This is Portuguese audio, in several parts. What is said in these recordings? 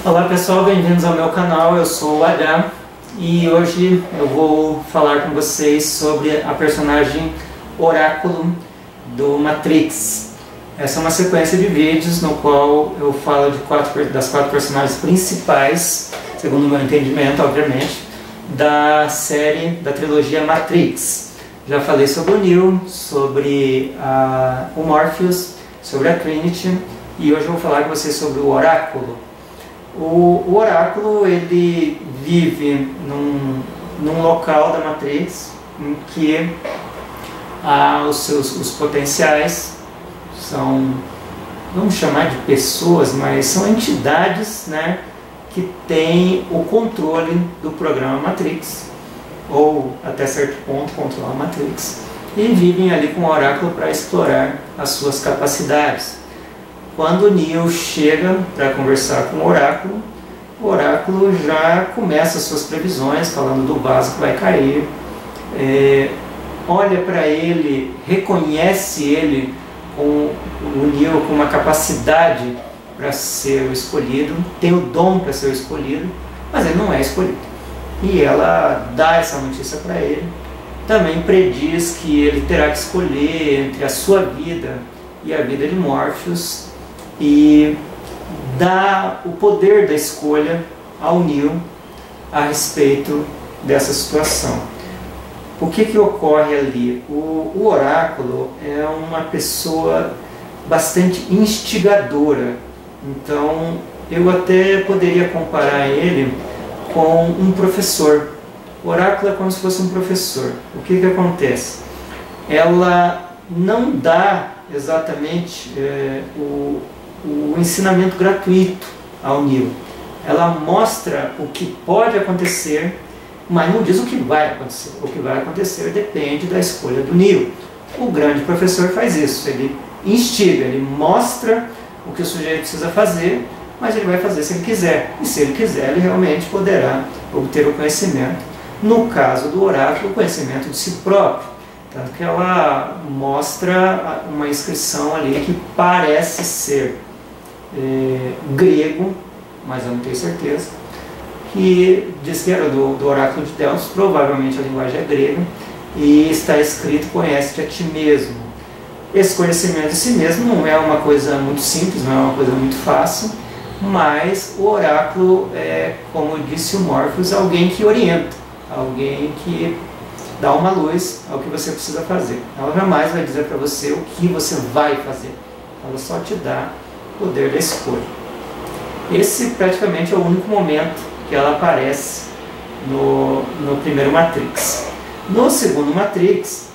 Olá pessoal, bem-vindos ao meu canal, eu sou o H e hoje eu vou falar com vocês sobre a personagem Oráculo do Matrix. Essa é uma sequência de vídeos no qual eu falo das quatro personagens principais, segundo o meu entendimento, obviamente, da série, da trilogia Matrix. Já falei sobre o Neo, sobre o Morpheus, sobre a Trinity e hoje eu vou falar com vocês sobre o Oráculo. O Oráculo, ele vive num local da Matrix em que os potenciais são, vamos chamar de pessoas, mas são entidades, né, que têm o controle do programa Matrix, ou até certo ponto controlam a Matrix, e vivem ali com o Oráculo para explorar as suas capacidades. Quando o Neo chega para conversar com o Oráculo já começa as suas previsões, falando do vaso que vai cair, olha para ele, reconhece ele, o Neo com uma capacidade para ser o escolhido, tem o dom para ser o escolhido, mas ele não é escolhido. E ela dá essa notícia para ele, também prediz que ele terá que escolher entre a sua vida e a vida de Morpheus, e dá o poder da escolha ao Neo a respeito dessa situação. O que ocorre ali? O Oráculo é uma pessoa bastante instigadora, então eu até poderia comparar ele com um professor. O Oráculo é como se fosse um professor. O que acontece? Ela não dá exatamente o ensinamento gratuito ao Neo. Ela mostra o que pode acontecer, mas não diz o que vai acontecer. O que vai acontecer depende da escolha do Neo. O grande professor faz isso, ele instiga, ele mostra o que o sujeito precisa fazer, mas ele vai fazer se ele quiser. E se ele quiser, ele realmente poderá obter o conhecimento. No caso do Oráculo, o conhecimento de si próprio. Tanto que ela mostra uma inscrição ali que parece ser grego, mas eu não tenho certeza, que diz que era do Oráculo de Delfos, provavelmente a linguagem é grega, e está escrito: conhece-te a ti mesmo. Esse conhecimento de si mesmo não é uma coisa muito simples, não é uma coisa muito fácil, mas o Oráculo é, como disse o Morpheus, alguém que orienta, alguém que dá uma luz ao que você precisa fazer. Ela jamais vai dizer para você o que você vai fazer, ela só te dá o poder da escolha. Esse praticamente é o único momento que ela aparece no primeiro Matrix. No segundo Matrix,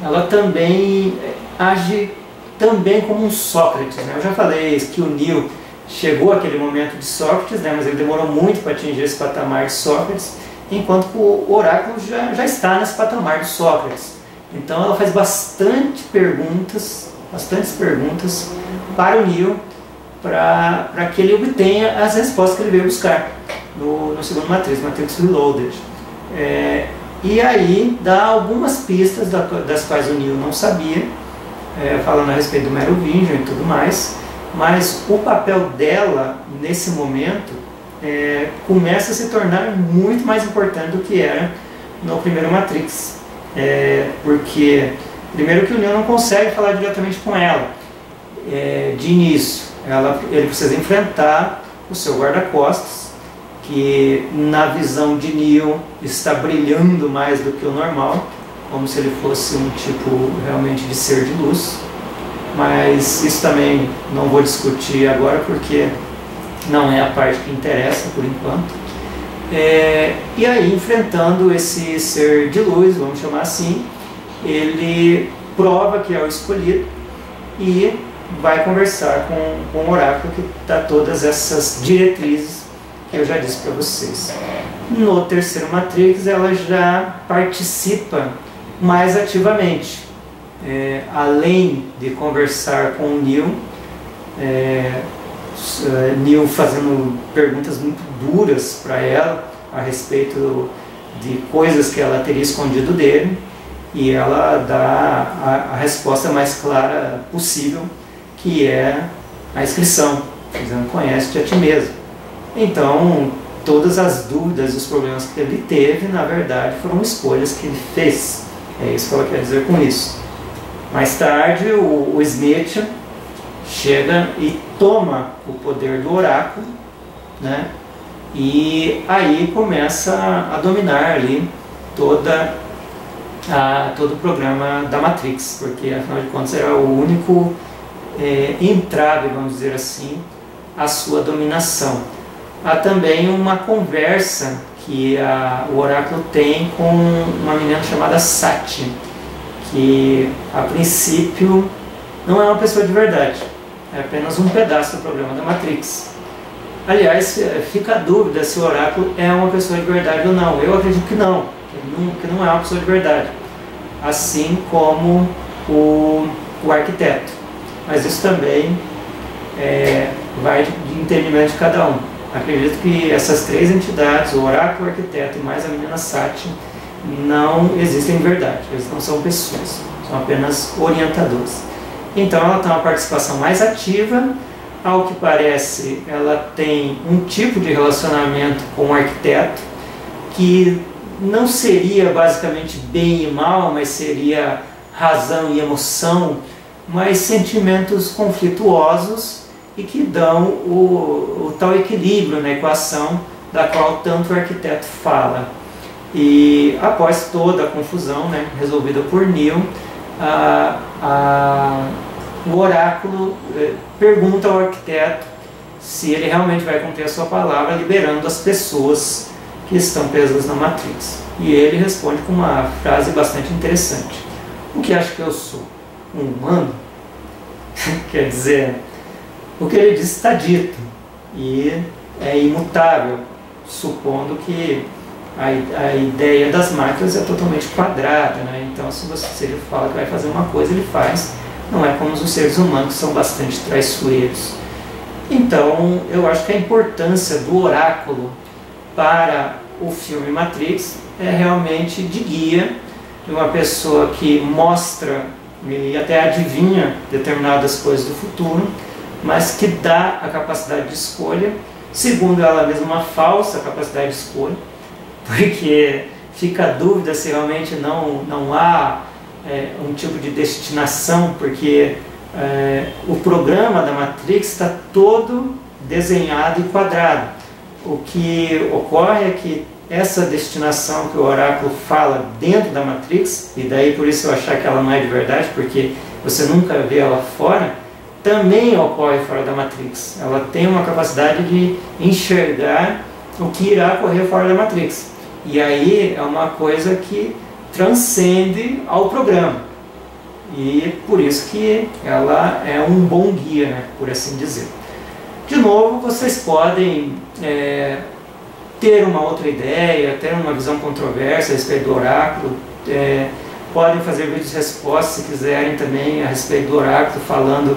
ela também age também como um Sócrates, né? Eu já falei que o Neo chegou àquele momento de Sócrates, né? Mas ele demorou muito para atingir esse patamar de Sócrates, enquanto que o Oráculo já está nesse patamar de Sócrates. Então ela faz bastantes perguntas para o Neo, para que ele obtenha as respostas que ele veio buscar no segundo Matrix, Matrix Reloaded. E aí dá algumas pistas das quais o Neo não sabia, falando a respeito do Merovingian e tudo mais, mas o papel dela nesse momento começa a se tornar muito mais importante do que era no primeiro Matrix, porque primeiro que o Neo não consegue falar diretamente com ela de início. Ele precisa enfrentar o seu guarda-costas, que na visão de Neo está brilhando mais do que o normal, como se ele fosse um tipo realmente de ser de luz, mas isso também não vou discutir agora porque não é a parte que interessa por enquanto. E aí, enfrentando esse ser de luz, vamos chamar assim, ele prova que é o escolhido e vai conversar com o Oráculo, que dá todas essas diretrizes que eu já disse para vocês. No terceiro Matrix, ela já participa mais ativamente. Além de conversar com o Neo, Neo fazendo perguntas muito duras para ela a respeito de coisas que ela teria escondido dele, e ela dá a resposta mais clara possível, que é a inscrição, dizendo: conhece-te a ti mesmo. Então, todas as dúvidas e os problemas que ele teve, na verdade, foram escolhas que ele fez. É isso que ela quer dizer com isso. Mais tarde, o Smith chega e toma o poder do oráculo, né? E aí começa a dominar ali todo o programa da Matrix, porque afinal de contas era o único entrave, vamos dizer assim, à sua dominação. Há também uma conversa que o oráculo tem com uma menina chamada Sati, que a princípio não é uma pessoa de verdade, é apenas um pedaço do programa da Matrix. Aliás, fica a dúvida se o oráculo é uma pessoa de verdade ou não. Eu acredito que não, que não é uma pessoa de verdade, assim como o arquiteto. Mas isso também vai de entendimento de cada um. Acredito que essas três entidades, o oráculo, o arquiteto e mais a menina Sati, não existem em verdade. Eles não são pessoas, são apenas orientadores. Então ela tem uma participação mais ativa. Ao que parece, ela tem um tipo de relacionamento com o arquiteto que não seria basicamente bem e mal, mas seria razão e emoção, mas sentimentos conflituosos e que dão o tal equilíbrio na equação da qual tanto o arquiteto fala. E após toda a confusão, né, resolvida por Neo, o oráculo pergunta ao arquiteto se ele realmente vai cumprir a sua palavra, liberando as pessoas que estão presas na Matrix. E ele responde com uma frase bastante interessante: o que acha que eu sou? Um humano? Quer dizer, o que ele diz está dito e é imutável, supondo que a ideia das máquinas é totalmente quadrada, né? Então se ele fala que vai fazer uma coisa, ele faz. Não é como os seres humanos, que são bastante traiçoeiros. Então, eu acho que a importância do oráculo para o filme Matrix é realmente de guia, de uma pessoa que mostra e até adivinha determinadas coisas do futuro, mas que dá a capacidade de escolha, segundo ela mesma, uma falsa capacidade de escolha, porque fica a dúvida se realmente não há um tipo de destinação, porque o programa da Matrix está todo desenhado e quadrado. O que ocorre é que essa destinação que o oráculo fala dentro da Matrix, e daí por isso eu achar que ela não é de verdade, porque você nunca vê ela fora, também ocorre fora da Matrix. Ela tem uma capacidade de enxergar o que irá ocorrer fora da Matrix. E aí é uma coisa que transcende ao programa. E por isso que ela é um bom guia, né, por assim dizer. De novo, vocês podem ter uma outra ideia, ter uma visão controversa a respeito do oráculo, podem fazer vídeos de resposta se quiserem também a respeito do oráculo, falando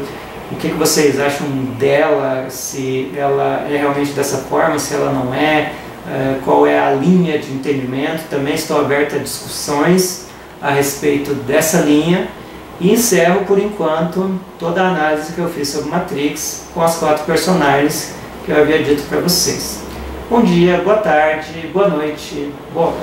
o que vocês acham dela, se ela é realmente dessa forma, se ela não é, qual é a linha de entendimento. Também estou aberto a discussões a respeito dessa linha. E encerro por enquanto toda a análise que eu fiz sobre Matrix com as 4 personagens que eu havia dito para vocês. Bom dia, boa tarde, boa noite, boa hora.